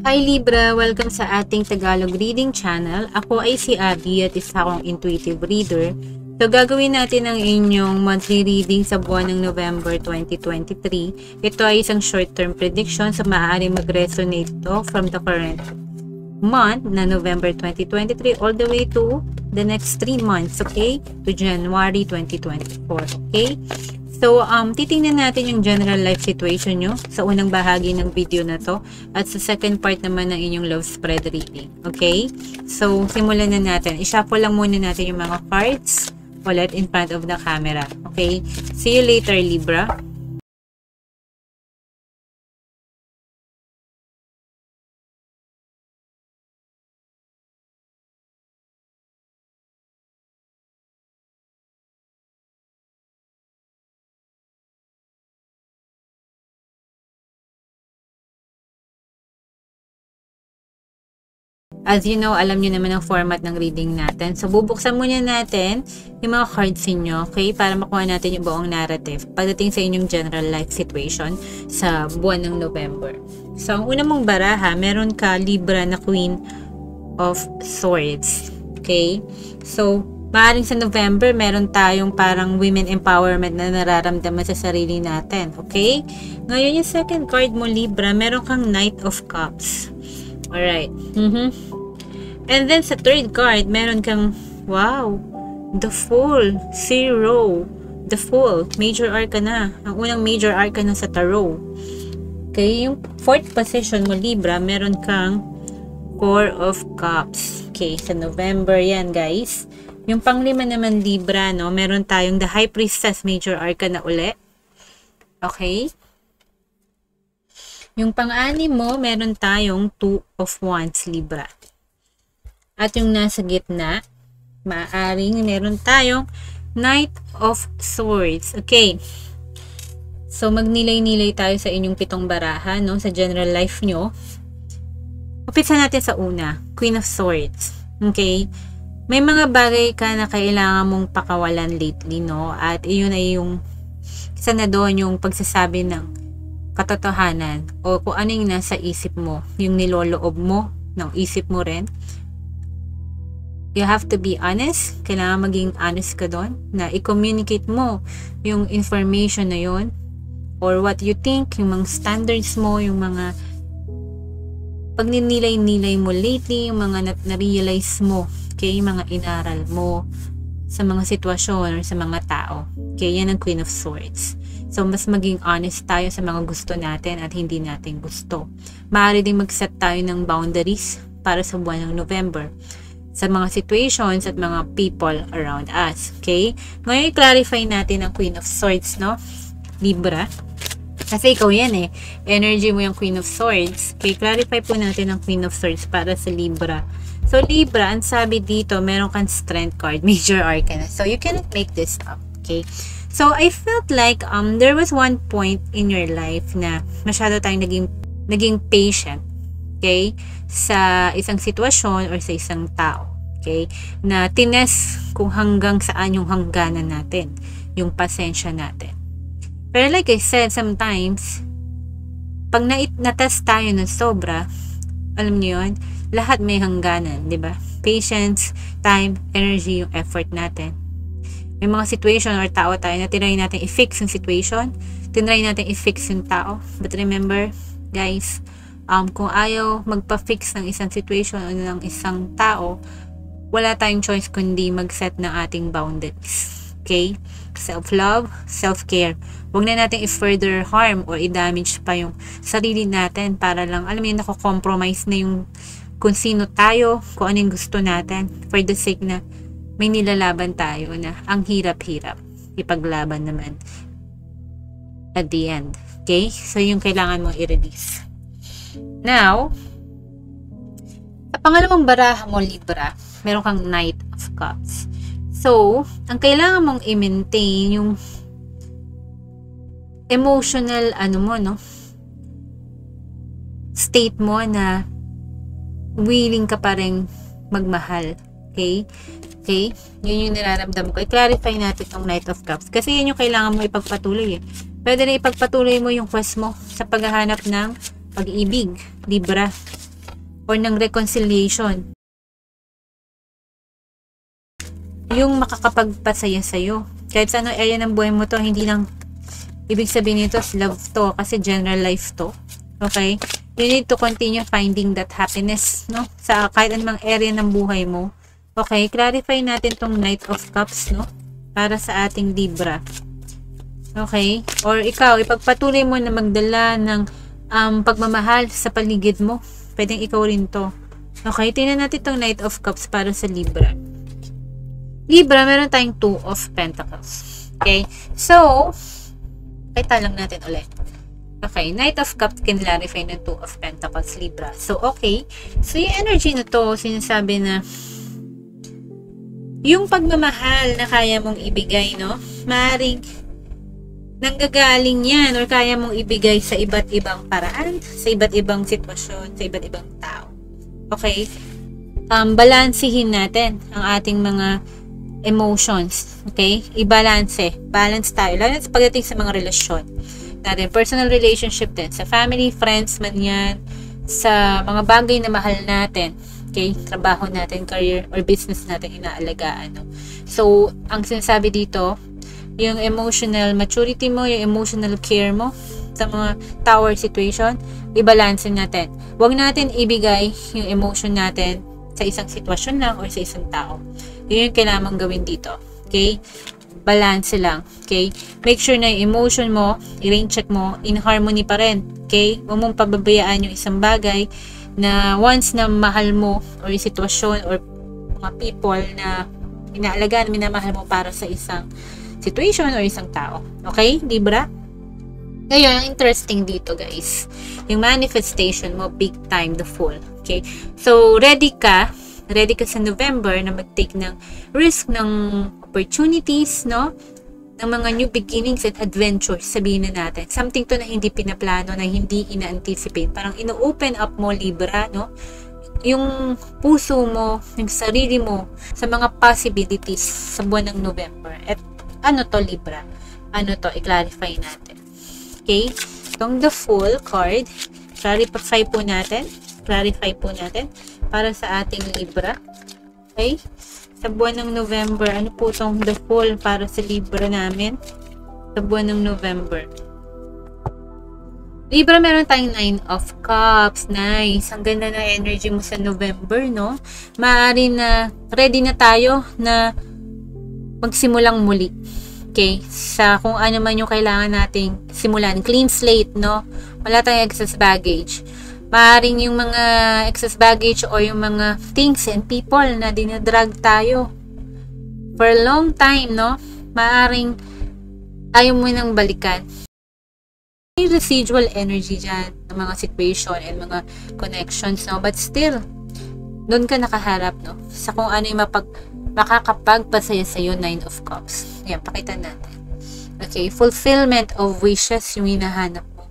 Hi Libra! Welcome sa ating Tagalog Reading Channel. Ako ay si Abby at isa akong intuitive reader. So gagawin natin ang inyong monthly reading sa buwan ng November 2023. Ito ay isang short-term prediction so maaaring mag-resonate to from the current month na November 2023 all the way to the next 3 months, okay? To January 2024, okay? So, titingnan natin yung general life situation nyo sa unang bahagi ng video na to at sa second part naman ng inyong love spread reading. Okay? So, simulan na natin. I-shuffle lang muna natin yung mga cards ulit in front of the camera. Okay? See you later, Libra. As you know, alam niyo naman ang format ng reading natin. So, bubuksan muna natin yung mga cards niyo, okay? Para makuha natin yung buong narrative pagdating sa inyong general life situation sa buwan ng November. So, ang una mong baraha, meron ka Libra na Queen of Swords. Okay? So, maaaring sa November, meron tayong parang women empowerment na nararamdaman sa sarili natin. Okay? Ngayon, yung second card mo, Libra, meron kang Knight of Cups. Alright. And then sa third card, meron kang, wow, the Fool, Zero, the Fool, Major Arcana. Ang unang Major Arcana sa Tarot. Okay, yung fourth position mo, Libra, meron kang Four of Cups. Okay, sa November yan, guys. Yung panglima naman, Libra, no, meron tayong the High Priestess, Major Arcana uli. Okay. Yung pang-anim mo, meron tayong Two of Wands, Libra. At yung nasa gitna, maaaring meron tayong Knight of Swords. Okay. So, magnilay-nilay tayo sa inyong pitong baraha, no? Sa general life nyo. Upisa natin sa una, Queen of Swords. Okay. May mga bagay ka na kailangan mong pakawalan lately, no? At iyon ay yung isa na doon yung pagsasabi ng katotohanan o kung ano yung nasa isip mo, yung niloloob mo ng isip mo rin. You have to be honest. Kailangan maging honest ka doon na i-communicate mo yung information na yun or what you think, yung mga standards mo, yung mga pagninilay-nilay mo lately, yung mga na-realize mo, okay, yung mga inaral mo sa mga sitwasyon or sa mga tao. Okay, yan ang Queen of Swords. So, mas maging honest tayo sa mga gusto natin at hindi natin gusto. Maaari din mag-set tayo ng boundaries para sa buwan ng November sa mga situations at mga people around us. Okay? Ngayon, i-clarify natin ang Queen of Swords, no? Libra. Kasi ikaw yan eh. Energy mo yung Queen of Swords. Okay, clarify po natin ang Queen of Swords para sa Libra. So, Libra, ang sabi dito, meron kang Strength card, Major Arcana. So, you cannot make this up. Okay? So, I felt like there was one point in your life na masyado tayong naging patient, okay, sa isang sitwasyon or sa isang tao, okay, na tines kung hanggang saan yung hangganan natin, yung pasensya natin. Pero like I said, sometimes, pag na-test tayo ng sobra, alam niyo yun, lahat may hangganan, di ba? Patience, time, energy, yung effort natin. May mga situation or tao tayo na tinry natin i-fix yung situation, tinry natin i-fix yung tao. But remember, guys, kung ayaw magpa-fix ng isang situation o ng isang tao, wala tayong choice kundi mag-set ng ating boundaries. Okay? Self-love, self-care. Huwag na natin i-further harm or i-damage pa yung sarili natin para lang, alam mo yun, nako-compromise na yung kung sino tayo, kung ano yung gusto natin for the sake na may nilalaban tayo na ang hirap-hirap ipaglaban naman at the end. Okay? So, yung kailangan mo i-release. Now, sa pangalawang baraha mo, Libra, meron kang Knight of Cups. So, ang kailangan mong i-maintain yung emotional, state mo na willing ka pa rin magmahal. Okay? Okay? Yun yung nararamdaman ko. I-clarify natin itong Knight of Cups. Kasi yun yung kailangan mo ipagpatuloy eh. Pwede na ipagpatuloy mo yung quest mo sa paghahanap ng pag-ibig. Libra. or ng reconciliation. Yung makakapagpasaya sa'yo. Kahit sa anong area ng buhay mo to, hindi lang ibig sabihin nito love to, kasi general life to. Okay? You need to continue finding that happiness, no? Sa kahit anong area ng buhay mo. Okay? Clarify natin tong Knight of Cups, no? Para sa ating Libra. Okay? Or ikaw, ipagpatuloy mo na magdala ng pagmamahal sa paligid mo. Pwedeng ikaw rin to. Okay? Tingnan natin tong Knight of Cups para sa Libra. Libra, meron tayong Two of Pentacles. Okay? So, kita lang natin ulit. Okay, Knight of Cups can clarify ng Two of Pentacles, Libra. So, okay. So, yung energy na to, sinasabi na yung pagmamahal na kaya mong ibigay, no? Maaaring nanggagaling yan or kaya mong ibigay sa iba't ibang paraan, sa iba't ibang sitwasyon, sa iba't ibang tao. Okay? Balansehin natin ang ating mga emotions. Okay? I-balance. Balance tayo. Lalo sa pagdating sa mga relasyon natin. Personal relationship din. Sa family, friends man yan. Sa mga bagay na mahal natin. Okay? Trabaho natin, career, or business natin inaalagaan. No? So, ang sinasabi dito, yung emotional maturity mo, yung emotional care mo sa mga tower situation, i-balance natin. Huwag natin ibigay yung emotion natin sa isang sitwasyon lang or sa isang tao. Yun yung kailangan gawin dito. Okay? Balance lang. Okay? Make sure na yung emotion mo, i-rain check mo, in harmony pa rin. Okay? Huwag mong pababayaan yung isang bagay na once na mahal mo or yung sitwasyon or mga people na inaalagaan, minamahal mo para sa isang situation or isang tao. Okay? Libra? Ngayon, ang interesting dito guys, yung manifestation mo, big time, the Fool. Okay? So, ready ka sa November na mag-take ng risk ng opportunities, no? Ng mga new beginnings and adventures, sabihin na natin. Something to na hindi pinaplano, na hindi ina-anticipate. Parang ino-open up mo, Libra, no? Yung puso mo, yung sarili mo sa mga possibilities sa buwan ng November. At ano to, Libra? Ano to? I-clarify natin. Okay? Itong the Fool card, clarify po natin para sa ating Libra. Okay? Sa buwan ng November, ano po itong the Fool para sa Libra namin? Sa buwan ng November. Libra, meron tayong Nine of Cups. Nice. Ang ganda na energy mo sa November, no? Maaari na, ready na tayo na magsimulang muli. Okay? Sa kung ano man yung kailangan nating simulan. Clean slate, no? Wala tayong excess baggage. Maaring yung mga excess baggage o yung mga things and people na dinadrag tayo for a long time, no? Maaring ayaw mo nang balikan. May residual energy dyan ng mga situation and mga connections, no? But still, doon ka nakaharap, no? Sa kung ano yung makakapagpasaya sa'yo, Nine of Cups. Yan, pakita natin. Okay, fulfillment of wishes yung hinahanap mo.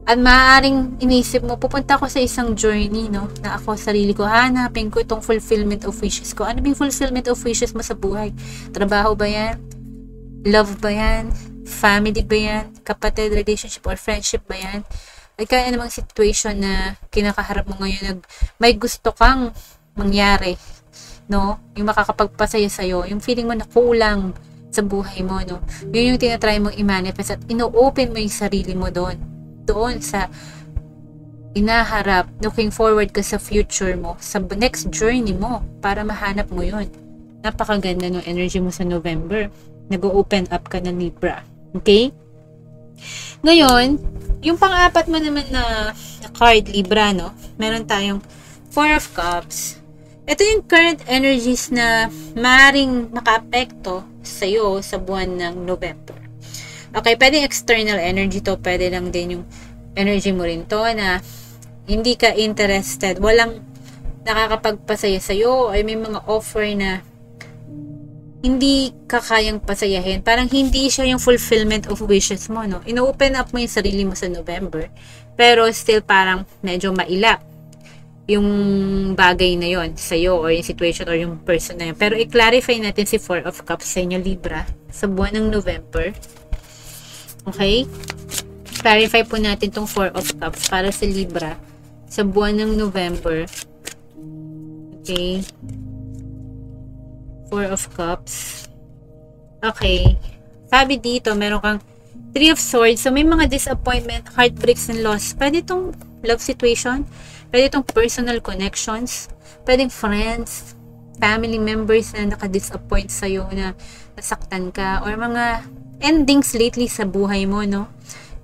At maaaring inisip mo, pupunta ako sa isang journey, no? Na ako, sarili ko, hanapin ko itong fulfillment of wishes ko. Ano ba yung fulfillment of wishes mo sa buhay? Trabaho ba yan? Love ba yan? Family ba yan? Kapatid, relationship, or friendship ba yan? Ay kaya namang situation na kinakaharap mo ngayon, may gusto kang mangyari, no? Yung makakapagpasaya sa'yo, yung feeling mo na kulang sa buhay mo, no? Yun yung tinatry mong i-manifest at ino-open mo yung sarili mo doon sa inaharap, looking forward ka sa future mo, sa next journey mo, para mahanap mo yun. Napakaganda ng energy mo sa November. Nag-open up ka na, Libra. Okay? Ngayon, yung pang-apat mo naman na card, Libra, no? Meron tayong Four of Cups. Ito yung current energies na maaaring maka-apekto sa'yo sa buwan ng November. Okay, pwedeng external energy to, pwede lang din yung energy mo rin to na hindi ka interested, walang nakakapagpasaya sa'yo, ay may mga offer na hindi ka kayang pasayahin. Parang hindi siya yung fulfillment of wishes mo, no? Ino-open up mo yung sarili mo sa November, pero still parang medyo mailap yung bagay na yon sa'yo or yung situation or yung person na yun. Pero i-clarify natin si Four of Cups sa inyo, Libra, sa buwan ng November. Okay? Clarify po natin tong Four of Cups para sa Libra sa buwan ng November. Okay. Four of Cups. Okay. Sabi dito, meron kang Three of Swords. So, may mga disappointment, heartbreaks, and loss. Pwede itong love situation. Pwede itong personal connections. Pwedeng friends, family members na nakadisappoint sa'yo, na nasaktan ka. Or mga endings lately sa buhay mo, no?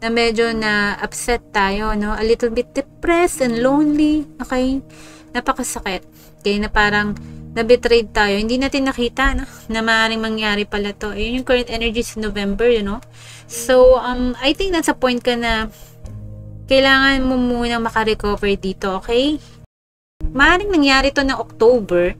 Na medyo na upset tayo, no? A little bit depressed and lonely. Okay? Napakasakit. Okay? Na parang na-betrayed tayo. Hindi natin nakita, no? Na maaaring mangyari pala to. Ayun yung current energy sa November, you know? So, I think nasa point ka na kailangan mo munang makarecover dito, okay? Maaaring nangyari to ng October.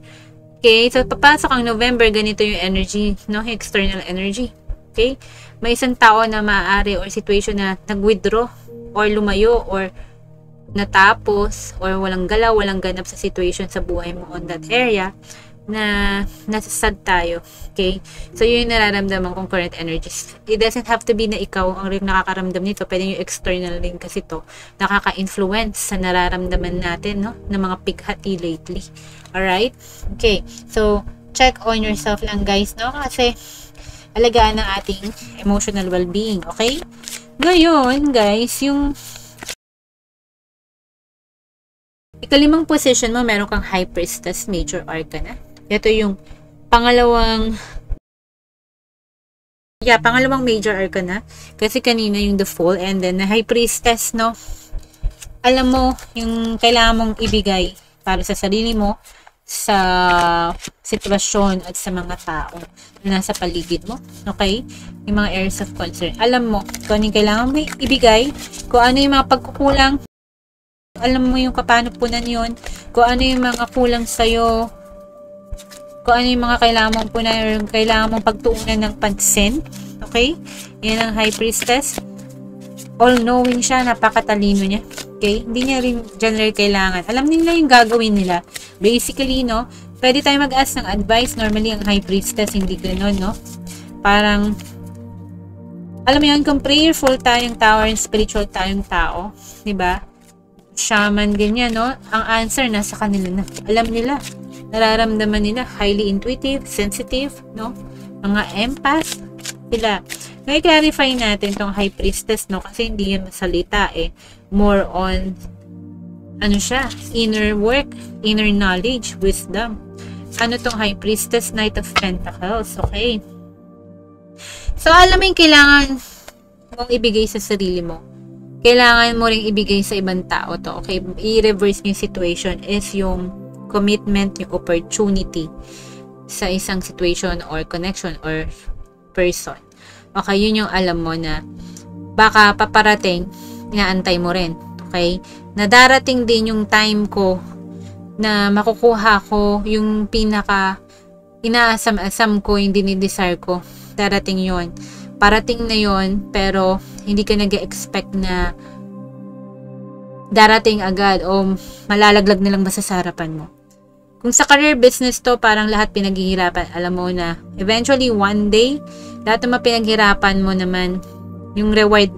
Okay? So, papasok ang November, ganito yung energy, no? External energy. Okay? May isang tao na maaari or situation na nag-withdraw or lumayo or natapos or walang galaw, walang ganap sa situation sa buhay mo on that area na nasasad tayo. Okay? So, yun yung nararamdaman kong current energies. It doesn't have to be na ikaw ang rin nakakaramdam nito. Pwede yung external rin kasi to nakaka-influence sa nararamdaman natin, no? Ng mga pighati lately. Alright? Okay. So, check on yourself lang, guys, no? Kasi alagaan ng ating emotional well-being. Okay? Ngayon, guys, yung ikalimang position mo, meron kang High Priestess, Major Arcana. Ito yung pangalawang Major Arcana. Kasi kanina yung the Fool and then the High Priestess, no? Alam mo, yung kailangan mong ibigay para sa sarili mo, sa sitwasyon at sa mga tao na nasa paligid mo. Okay? Yung mga areas of concern. Alam mo kung ano yung kailangan mo ibigay, kung ano yung mga pagkukulang, alam mo yung kapanapunan yun, kung ano yung mga kulang sa'yo, kung ano yung mga kailangan mong punan or kailangan mong pagtuunan ng pansin. Okay? Yan ang High Priestess. All-knowing siya, napakatalino niya. Okay? Hindi niya rin general kailangan. Alam nila yung gagawin nila. Basically, no? Pwede tayo mag-ask ng advice. Normally, ang High Priestess, hindi gano'n, no? Parang, alam mo yun, kung prayerful tayong tao or spiritual tayong tao, diba? Shaman, ganyan, no? Ang answer nasa kanila na. Alam nila. Nararamdaman nila. Highly intuitive, sensitive, no? Mga empath. Sila. Ngayon, clarify natin tong High Priestess, no? Kasi hindi yan masalita, eh. More on, ano siya? Inner work, inner knowledge, wisdom. Ano tong High Priestess? Knight of Pentacles. Okay? So, alam mo yung kailangan mong ibigay sa sarili mo. Kailangan mo ring ibigay sa ibang tao to. Okay? I-reverse yung situation is yung commitment, yung opportunity sa isang situation or connection or person. Okay? Yun yung alam mo na baka paparating, inaantay mo rin. Okay? Na darating din yung time ko na makukuha ko yung pinaka inaasam-asam ko, yung dinidesire ko. Darating yon. Parating na yon, pero hindi ka nag-expect na darating agad o malalaglag na lang basta sa harapan mo. Kung sa career business to, parang lahat pinaghihirapan. Alam mo na, eventually one day, lahat ng pinaghirapan mo naman, yung reward,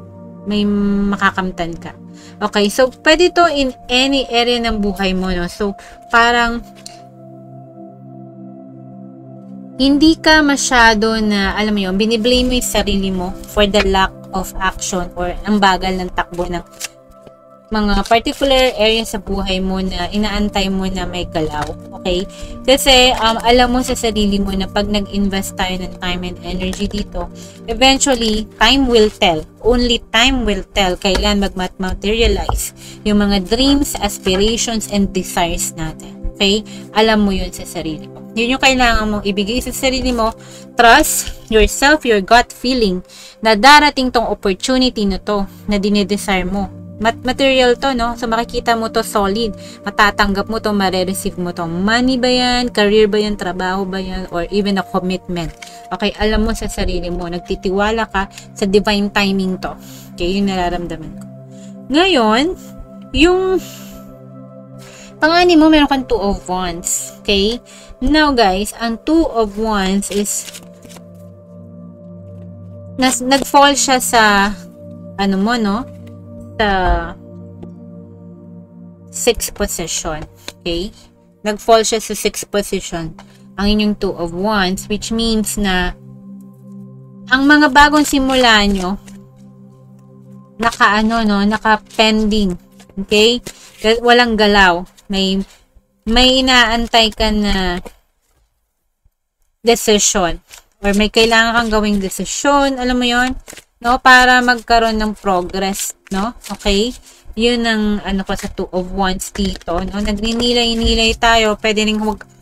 may makakamtan ka. Okay, so pwede to in any area ng buhay mo, no? So, parang hindi ka masyado na, alam mo yun, biniblame mo yung sarili mo for the lack of action or ang bagal ng takbo ng mga particular area sa buhay mo na inaantay mo na may galaw. Okay? Kasi, alam mo sa sarili mo na pag nag-invest tayo ng time and energy dito, eventually, time will tell. Only time will tell kailan mag-materialize yung mga dreams, aspirations, and desires natin. Okay? Alam mo yun sa sarili mo. Yun yung kailangan mong ibigay sa sarili mo. Trust yourself, your gut feeling na darating tong opportunity na to na dinidesire mo. Material to, no? So, makikita mo to solid. Matatanggap mo to, marireceive mo to. Money ba yan? Career ba yan? Trabaho ba yan? Or even a commitment. Okay? Alam mo sa sarili mo. Nagtitiwala ka sa divine timing to. Okay? Yung nararamdaman ko. Ngayon, yung pangani mo, meron kang 2 of Wands. Okay? Now, guys, ang 2 of Wands is nag-fall siya sa ano mo, no? Sa 6th position. Okay? nag-fall siya sa 6th position. Ang inyong 2 of Wands, which means na ang mga bagong simula nyo, naka-pending. Okay? Walang galaw. May inaantay ka na decision. Or may kailangan kang gawing decision. Alam mo yon, no? Para magkaroon ng progress, no? Okay? Yun ang sa 2 of Wands dito, no? Nagninilay-nilay tayo. Pwede rin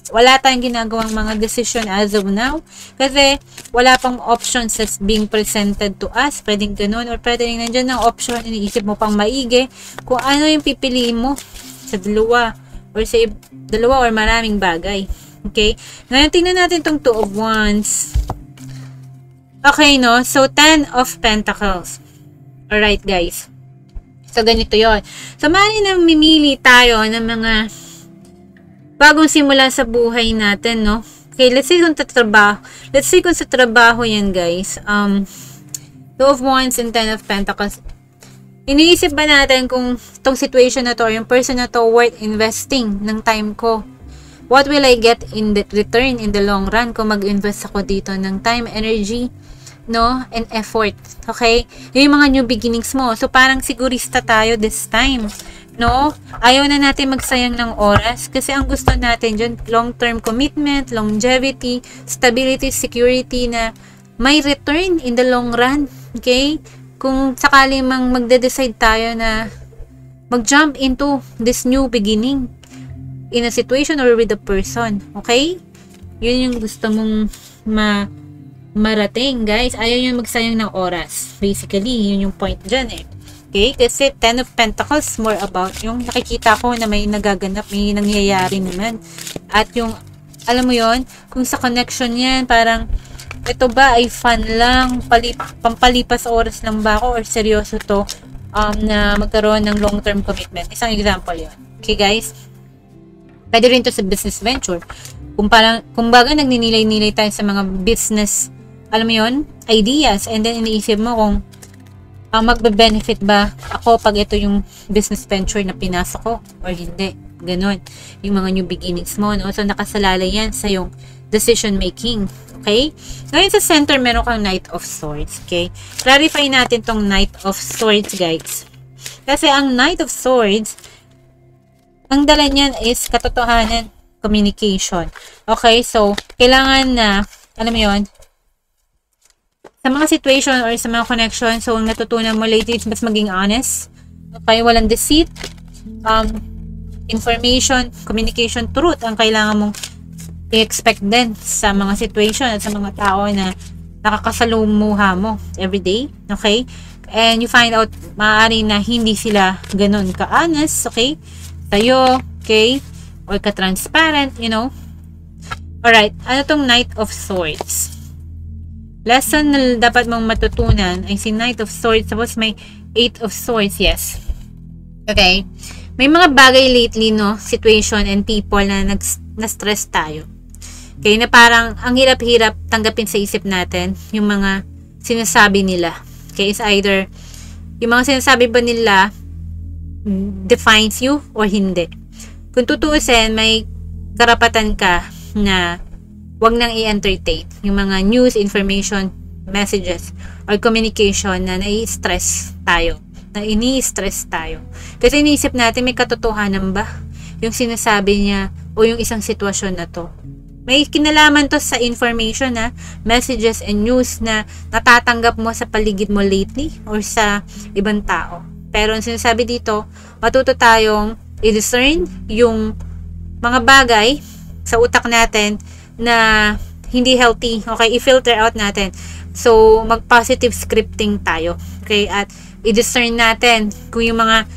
wala tayong ginagawang mga decision as of now. Kasi wala pang options that's being presented to us. Pwedeng ganun. Or pwede rin nandyan ng option. Iniisip mo pang maigi kung ano yung pipiliin mo sa dalawa. Or sa dalawa or maraming bagay. Okay? Ngayon, tingnan natin tong 2 of Wands. Okay, no? So, 10 of Pentacles. Alright, guys. So, ganito yon. So, maaari na mimili tayo ng mga bagong simula sa buhay natin, no? Okay, let's say kung sa trabaho yan, guys. 2 of Wands and 10 of Pentacles. Iniisip ba natin kung tong situation na to, or yung person na to, worth investing ng time ko? What will I get in the return in the long run kung mag-invest ako dito ng time, energy, no? And effort. Okay? Yung mga new beginnings mo. So, parang sigurista tayo this time. No? Ayaw na natin magsayang ng oras kasi ang gusto natin dyan, long-term commitment, longevity, stability, security na may return in the long run. Okay? Kung sakali mang magde-decide tayo na mag-jump into this new beginning in a situation or with a person. Okay? Yun yung gusto mong marating, guys. Ayaw yung magsayang ng oras. Basically, yun yung point dyan eh. Okay? Kasi 10 of Pentacles, more about yung nakikita ko na may nagaganap, may nangyayari naman. At yung, alam mo yon, kung sa connection yan, parang, ito ba ay fun lang, pampalipas oras lang ba ako, or seryoso to, na magkaroon ng long-term commitment. Isang example yon. Okay, guys? Pwede rin to sa business venture. Kung baga nagninilay-nilay tayo sa mga business, alam mo yon, ideas, and then iniisip mo kung magbe-benefit ba ako pag ito yung business venture na pinasok ko or hindi. Ganon. Yung mga new beginnings mo, no? So, nakasalalay yan sa yung decision making. Okay? Ngayon sa center, meron kang Knight of Swords. Okay? Clarify natin tong Knight of Swords, guys. Kasi ang Knight of Swords, ang dala niyan is katotohanan, communication. Okay? So, kailangan na, alam mo yun, sa mga situation or sa mga connection, so ang natutunan mo lately is mas maging honest. Okay, walang deceit. Information, communication, truth ang kailangan mong i-expect din sa mga situation at sa mga tao na nakakasalumuha mo everyday. Okay? And you find out, maaari na hindi sila ganun ka-honest, okay? Sa'yo, okay? Or ka-transparent, you know? Alright, ano tong Knight of Swords? Lesson na dapat mong matutunan ay si Knight of Swords. Tapos may 8 of Swords, yes. Okay? May mga bagay lately, no? Situation and people na na-stress tayo. Okay? Na parang ang hirap-hirap tanggapin sa isip natin yung mga sinasabi nila. Okay? It's either yung mga sinasabi ba nila defines you or hindi. Kung tutuusin, may karapatan ka na wag nang i-entertain yung mga news, information, messages, or communication na nai-stress tayo. Na ini-stress tayo. Kasi iniisip natin, may katotohanan ba yung sinasabi niya o yung isang sitwasyon na to? May kinalaman to sa information na messages and news na natatanggap mo sa paligid mo lately or sa ibang tao. Pero ang sinasabi dito, matuto tayong i-discern yung mga bagay sa utak natin na hindi healthy. Okay, i-filter out natin. So, mag-positive scripting tayo. Okay, at i-discern natin kung yung mga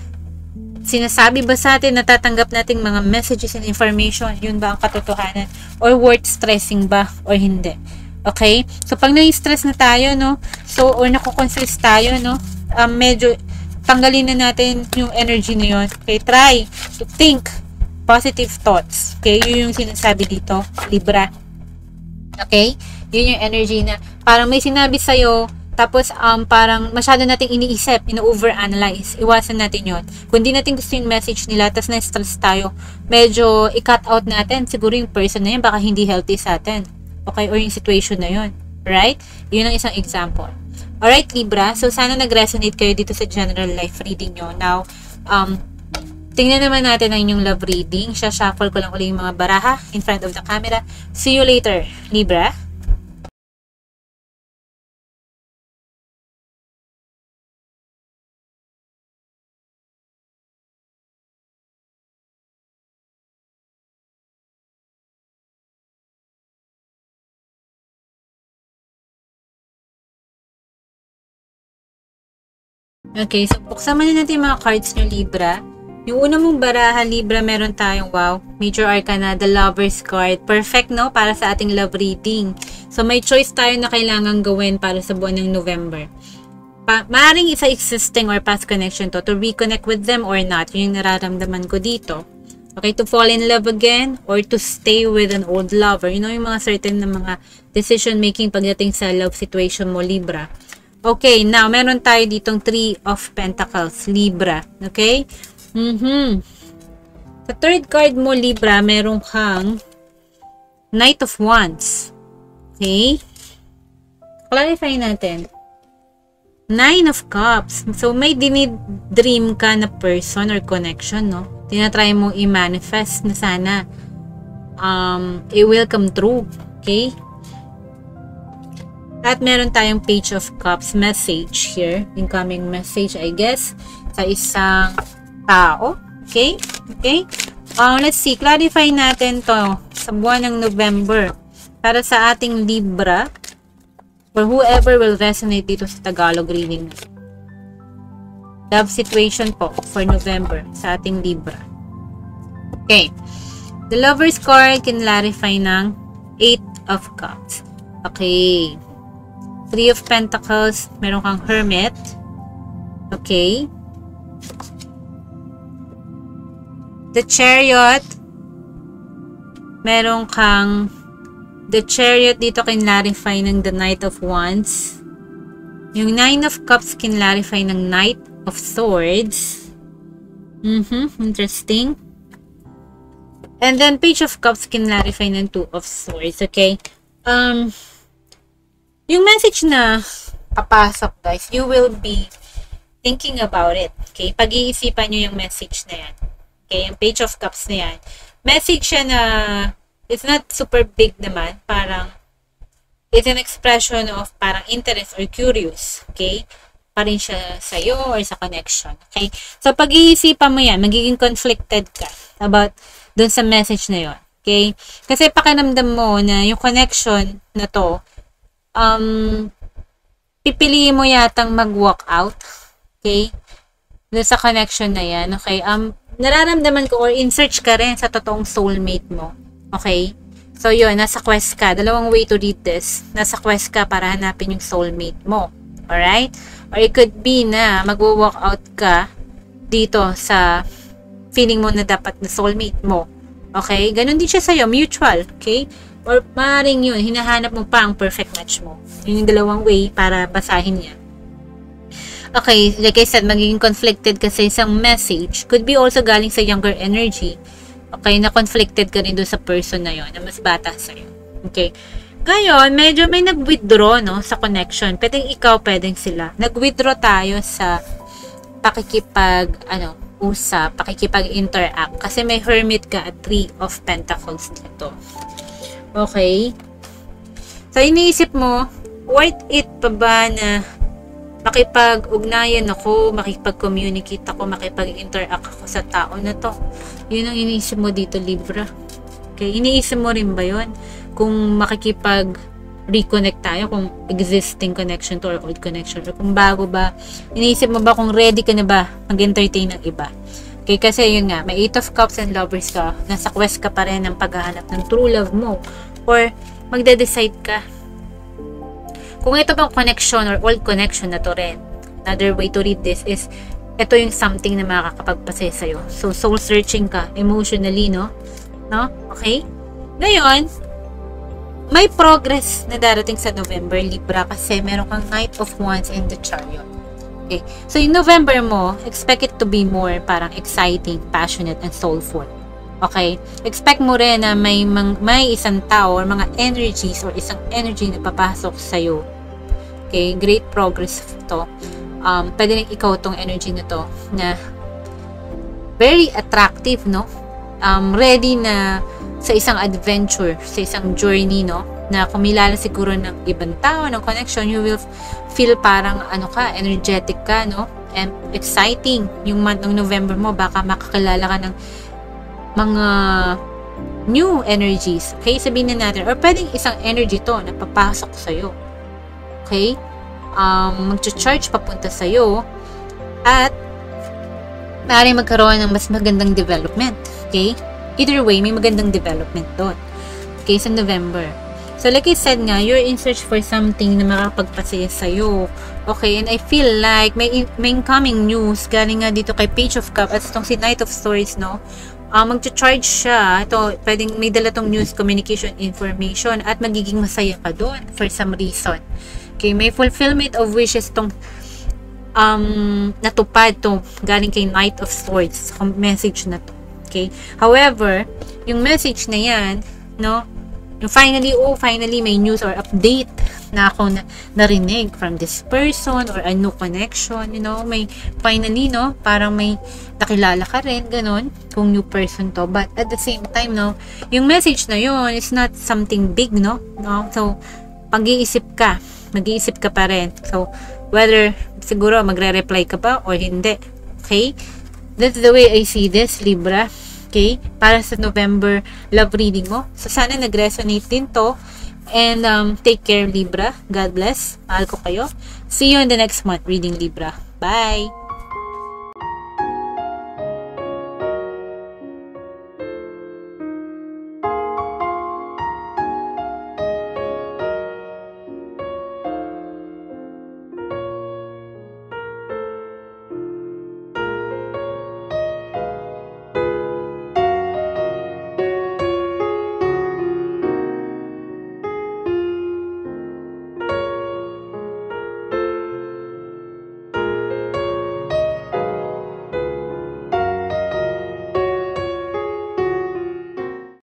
sinasabi ba sa atin, natatanggap nating mga messages and information, yun ba ang katotohanan? Or worth stressing ba? Or hindi? Okay? So, pag na-stress na tayo, no? So, or nako-confuse tayo, no? Medyo tanggalin na natin yung energy na yun. Okay, try to think positive thoughts. Okay, yun yung sinasabi dito, Libra. Okay, yun yung energy na parang may sinabi sa'yo Tapos, parang masyado nating iniisip, ino-overanalyze. Iwasan natin yon. Kung di natin gusto yung message nila, tas na-stress tayo, medyo i-cut out natin. Siguro yung person na yun, baka hindi healthy sa atin. Okay? Or yung situation na yun. Right? Yun ang isang example. Alright, Libra. So, sana nag-resonate kayo dito sa general life reading nyo. Now, tingnan naman natin ang inyong love reading. Shuffle ko lang ulit yung mga baraha in front of the camera. See you later, Libra. Okay, so buksan muna natin yung mga cards nyo, Libra. Yung una mong baraha, Libra, meron tayong, wow, Major Arcana, the Lover's card. Perfect, no? Para sa ating love reading. So, may choice tayo na kailangan gawin para sa buwan ng November. Maaring isa existing or past connection to reconnect with them or not. Yun yung nararamdaman ko dito. Okay, to fall in love again or to stay with an old lover. You know, yung mga certain na mga decision making pagdating sa love situation mo, Libra. Okay, now, meron tayo ditong 3 of Pentacles, Libra. Okay? Sa third card mo, Libra, meron kang Knight of Wands. Okay? Clarify natin. 9 of Cups. So, may dinidream ka na person or connection, no? Tinatry mo i-manifest na sana it will come true. Okay? At meron tayong Page of Cups message here. Incoming message, I guess, sa isang tao. Okay? Okay? Let's see. Clarify natin to sa buwan ng November. Para sa ating Libra, or whoever will resonate dito sa Tagalog reading. Love situation po for November sa ating Libra. Okay. The Lover's card can clarify ng 8 of Cups. Okay. 3 of Pentacles, meron kang Hermit. Okay. The Chariot, meron kang The Chariot dito can clarify ng the Knight of Wands. Yung 9 of Cups can clarify ng Knight of Swords. Interesting. And then Page of Cups can clarify ng 2 of Swords. Okay. Yung message na papasok, guys, you will be thinking about it. Okay? Pag-iisipan nyo yung message na yan. Okay? Yung Page of Cups na yan. Message siya na it's not super big naman. Parang it's an expression of parang interest or curious. Okay? Pa rin siya sa'yo or sa connection. Okay? So, pag-iisipan mo yan, magiging conflicted ka about dun sa message na yon. Okay? Kasi pakiramdam mo na yung connection na to, pipiliin mo yatang mag-walk out. Okay? Doon sa connection na yan. Okay? Nararamdaman ko or in-search ka rin sa totoong soulmate mo. Okay? So, yun. Nasa quest ka. Dalawang way to read this. Nasa quest ka para hanapin yung soulmate mo. Alright? Or it could be na mag-walk out ka dito sa feeling mo na dapat na soulmate mo. Okay? Ganon din siya sa'yo. Mutual. Okay? Or maaaring yun, hinahanap mo pa ang perfect match mo. Yun yung dalawang way para basahin niya. Okay, like I said, magiging conflicted kasi isang message. Could be also galing sa younger energy. Okay, na conflicted ka rin doon sa person na yun, na mas bata sa'yo. Okay. Ngayon, medyo may nag-withdraw, no, sa connection. Pwedeng ikaw, pwedeng sila. Nag-withdraw tayo sa usap, pakikipag-interact. Kasi may Hermit ka at 3 of Pentacles dito. Okay? So, iniisip mo, worth it pa ba na makipag-ugnayan ako, makipag-communicate ako, makipag-interact ako sa tao na to? Yun ang iniisip mo dito, Libra. Okay? Iniisip mo rin ba yun? Kung makikipag-reconnect tayo, kung existing connection to or old connection, or kung bago ba, iniisip mo ba kung ready ka na ba mag-entertain ng iba? Okay, kasi yun nga, may 8 of Cups and Lovers ka, nasa quest ka pa rin ng paghahanap ng true love mo, or magde-decide ka kung ito bang connection or old connection na to rin. Another way to read this is ito yung something na makakapagpasaya sa'yo. So, soul searching ka emotionally, no? Okay? Ngayon, may progress na darating sa November, Libra, kasi meron kang Knight of Wands and the Chariot. Okay? So, in November mo, expect it to be more parang exciting, passionate, and soulful. Okay? Expect mo rin na may isang tao or mga energies or isang energy na papasok sa'yo. Okay? Great progress to. Pwede rin ikaw tong energy na to na very attractive, no? Ready na sa isang adventure, sa isang journey, no? Na kumilala siguro ng ibang tao, ng connection, you will feel parang energetic ka, no? And exciting. Yung month ng November mo, baka makakilala ka ng mga new energies. Okay? Sabihin na natin. Or pwedeng isang energy to na papasok sa'yo. Okay? Mag-charge papunta sa'yo. At maaaring magkaroon ng mas magandang development. Okay? Either way, may magandang development doon. Okay, sa November. So, like I said nga, you're in search for something na makapagpasaya sa'yo. Okay, and I feel like may incoming news galing nga dito kay Page of Cups at itong si Knight of Swords, no? Mag-charge siya. Ito, pwedeng may dala tong news, communication, information, at magiging masaya ka doon for some reason. Okay, may fulfillment of wishes tong natupad to galing kay Knight of Swords. Message na to. Okay? However, yung message na yan, no? Yung finally may news or update na ako narinig from this person or a new connection, you know? May finally, no? Parang may nakilala ka rin, ganun, kung new person to. But at the same time, no? Yung message na yun is not something big, no? So, mag-iisip ka pa rin. So, whether siguro magre-reply ka pa or hindi. Okay? That's the way I see this, Libra. Okay? Para sa November love reading mo. So, sana nag-resonate din to. And take care, Libra. God bless. Mahal ko kayo. See you in the next month reading, Libra. Bye!